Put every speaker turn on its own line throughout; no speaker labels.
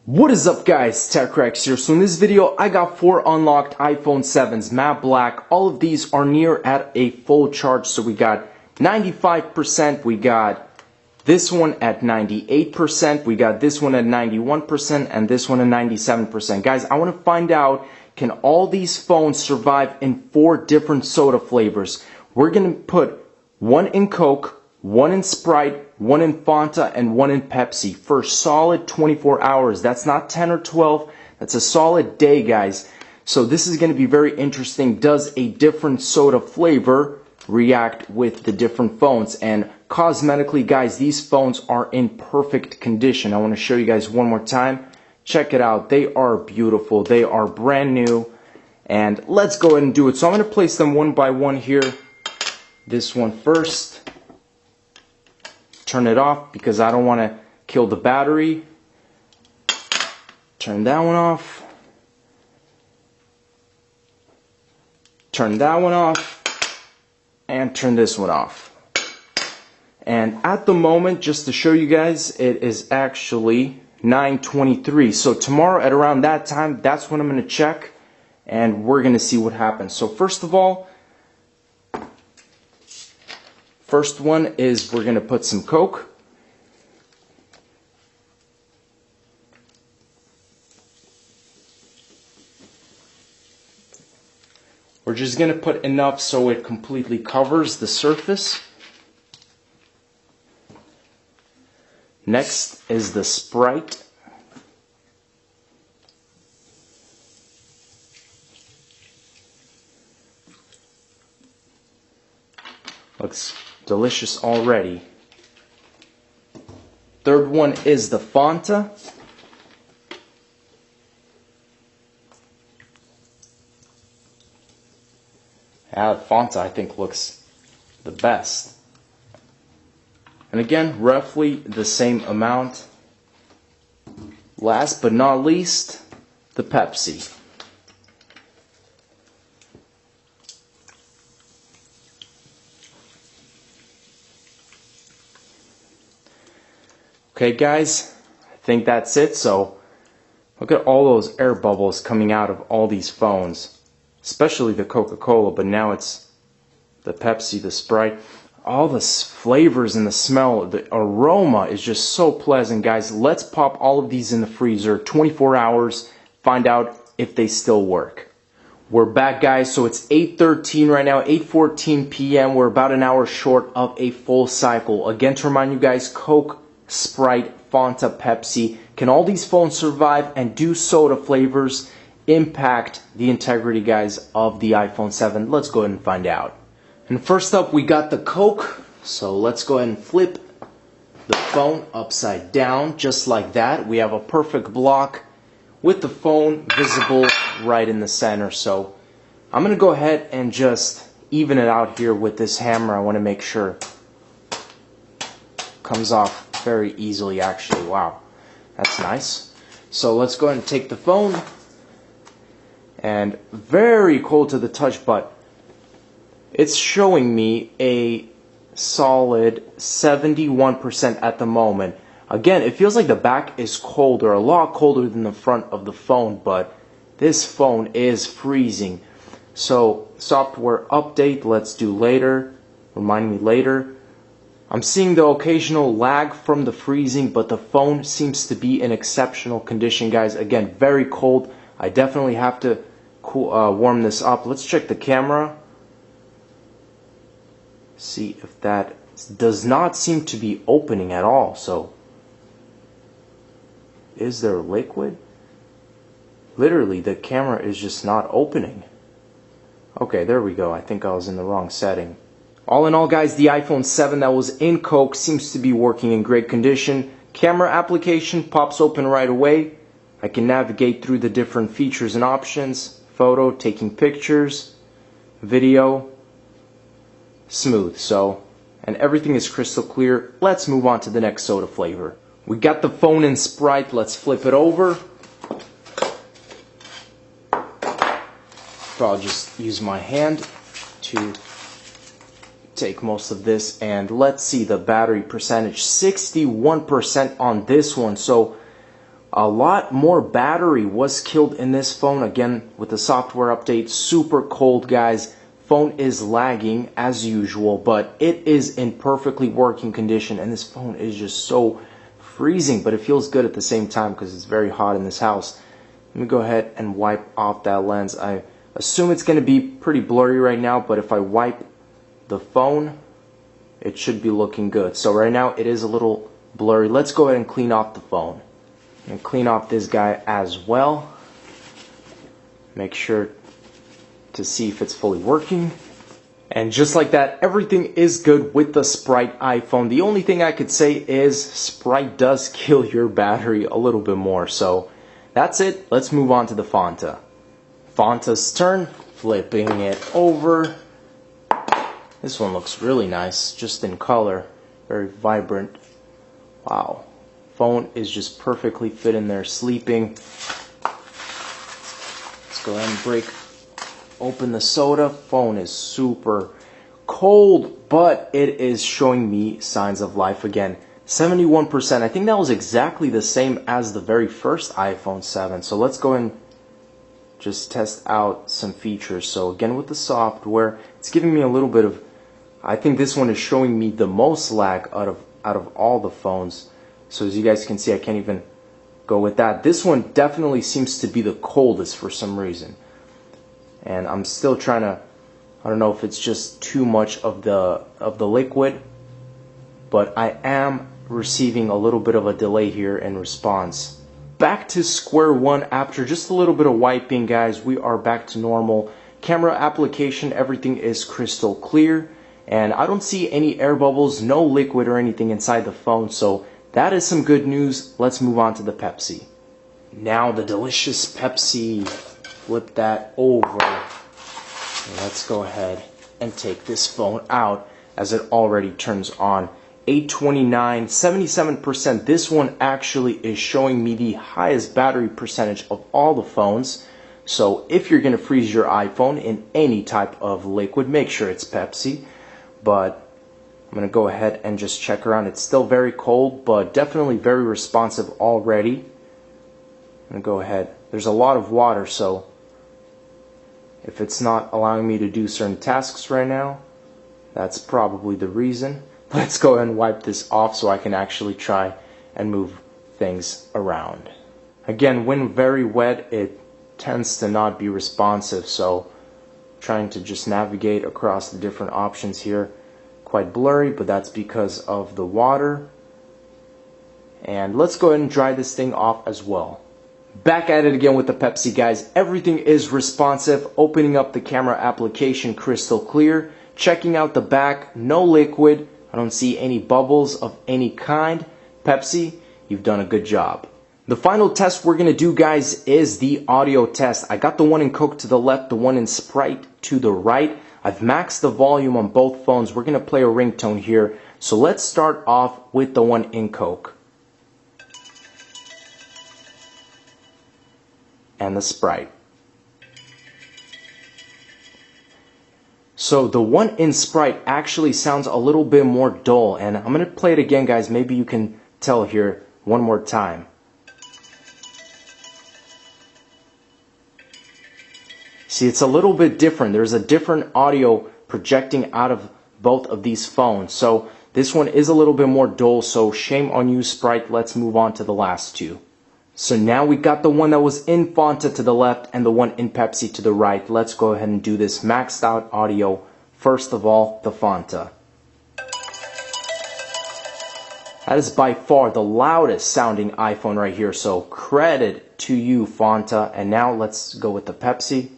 What is up guys, TechRex here. So in this video I got 4 unlocked iPhone 7s matte black. All of these are near at a full charge. So we got 95%, we got this one at 98%, we got this one at 91%, and this one at 97%. Guys, I want to find out, can all these phones survive in 4 different soda flavors? We're going to put one in Coke, one in Sprite, one in Fanta, and one in Pepsi for solid 24 hours. That's not 10 or 12. That's a solid day, guys. So this is going to be very interesting. Does a different soda flavor react with the different phones? And cosmetically, guys, these phones are in perfect condition. I want to show you guys one more time. Check it out. They are beautiful. They are brand new. And let's go ahead and do it. So I'm going to place them one by one here. This one first. Turn it off because I don't want to kill the battery. Turn that one off. Turn that one off. And turn this one off. And at the moment, just to show you guys, it is actually 9:23. So tomorrow at around that time, that's when I'm going to check. And we're going to see what happens. So first of all, first one is we're going to put some Coke. We're just going to put enough so it completely covers the surface. Next is the Sprite. Looks delicious already. Third one is the Fanta. Fanta I think looks the best. And again, roughly the same amount. Last but not least, the Pepsi. Okay guys, I think that's it. So look at all those air bubbles coming out of all these phones, especially the Coca-Cola, but now it's the Pepsi, the Sprite. All the flavors and the smell, the aroma is just so pleasant, guys. Let's pop all of these in the freezer, 24 hours, find out if they still work. We're back, guys. So it's 8:13 right now, 8:14 p.m. We're about an hour short of a full cycle. Again, to remind you guys, Coke, Sprite, Fanta, Pepsi. Can all these phones survive, and do soda flavors impact the integrity, guys, of the iPhone 7? Let's go ahead and find out. And first up, we got the Coke. So let's go ahead and flip the phone upside down, just like that. We have a perfect block with the phone visible right in the center. So I'm going to go ahead and just even it out here with this hammer. I want to make sure it comes off very easily, actually. Wow, that's nice. So let's go ahead and take the phone. And very cold to the touch, but it's showing me a solid 71% at the moment. Again, it feels like the back is colder, a lot colder than the front of the phone, but this phone is freezing. So software update, let's do later. Remind me later. I'm seeing the occasional lag from the freezing, but the phone seems to be in exceptional condition, guys. Again, very cold. I definitely have to warm this up. Let's check the camera. See if that does not seem to be opening at all. So, is there liquid? Literally, the camera is just not opening. Okay, there we go. I think I was in the wrong setting. All in all, guys, the iPhone 7 that was in Coke seems to be working in great condition. Camera application pops open right away. I can navigate through the different features and options. Photo, taking pictures, video, smooth. So, and everything is crystal clear. Let's move on to the next soda flavor. We got the phone in Sprite. Let's flip it over. So I'll just use my hand to take most of this, and let's see the battery percentage. 61% on this one. So A lot more battery was killed in this phone. Again, with the software update, super cold, guys. Phone is lagging as usual, but it is in perfectly working condition, and this phone is just so freezing, but it feels good at the same time because it's very hot in this house. Let me go ahead and wipe off that lens. I assume it's going to be pretty blurry right now, but if I wipe the phone, it should be looking good. So right now it is a little blurry. Let's go ahead and clean off the phone. And clean off this guy as well. Make sure to see if it's fully working. And just like that, everything is good with the Sprite iPhone. The only thing I could say is Sprite does kill your battery a little bit more. So that's it. Let's move on to the Fanta. Fanta's turn. Flipping it over. This one looks really nice, just in color. Very vibrant. Wow. Phone is just perfectly fit in there sleeping. Let's go ahead and break open the soda. Phone is super cold, but it is showing me signs of life again. 71%. I think that was exactly the same as the very first iPhone 7. So let's go and just test out some features. So again, with the software, it's giving me a little bit of, I think this one is showing me the most lag out of all the phones. So as you guys can see, I can't even go with that. This one definitely seems to be the coldest for some reason. And I'm still trying to, I don't know if it's just too much of the liquid, but I am receiving a little bit of a delay here in response. Back to square one after just a little bit of wiping, guys. We are back to normal. Camera application, everything is crystal clear. And I don't see any air bubbles, no liquid or anything inside the phone. So that is some good news. Let's move on to the Pepsi. Now the delicious Pepsi. Flip that over. Let's go ahead and take this phone out as it already turns on. 829, 77%. This one actually is showing me the highest battery percentage of all the phones. So if you're going to freeze your iPhone in any type of liquid, make sure it's Pepsi. But I'm going to go ahead and just check around. It's still very cold, but definitely very responsive already. I'm going to go ahead. There's a lot of water, so if it's not allowing me to do certain tasks right now, that's probably the reason. Let's go ahead and wipe this off so I can actually try and move things around. Again, when very wet, it tends to not be responsive, so trying to just navigate across the different options here. Quite blurry, but that's because of the water. And let's go ahead and dry this thing off as well. Back at it again with the Pepsi, guys. Everything is responsive. Opening up the camera application, crystal clear. Checking out the back, no liquid. I don't see any bubbles of any kind. Pepsi, you've done a good job. The final test we're going to do, guys, is the audio test. I got the one in Coke to the left, the one in Sprite to the right. I've maxed the volume on both phones. We're going to play a ringtone here. So let's start off with the one in Coke. And the Sprite. So the one in Sprite actually sounds a little bit more dull. And I'm going to play it again, guys. Maybe you can tell here one more time. See, it's a little bit different. There's a different audio projecting out of both of these phones. So this one is a little bit more dull, so shame on you, Sprite. Let's move on to the last two. So now we got the one that was in Fanta to the left and the one in Pepsi to the right. Let's go ahead and do this maxed out audio. First of all, the Fanta. That is by far the loudest sounding iPhone right here, so credit to you, Fanta. And now let's go with the Pepsi.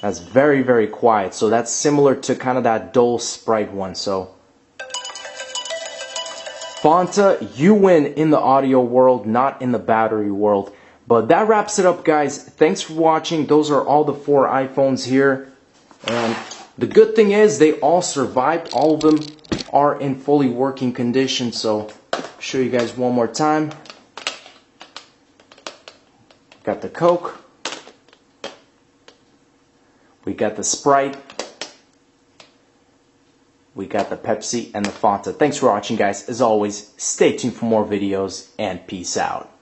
That's very, very quiet. So that's similar to kind of that dull Sprite one. So Fanta, you win in the audio world, not in the battery world. But that wraps it up, guys. Thanks for watching. Those are all the 4 iPhones here. And the good thing is they all survived. All of them are in fully working condition. So I'll show you guys one more time. Got the Coke. We got the Sprite. we got the Pepsi and the Fanta. Thanks for watching, guys. As always, stay tuned for more videos, and peace out.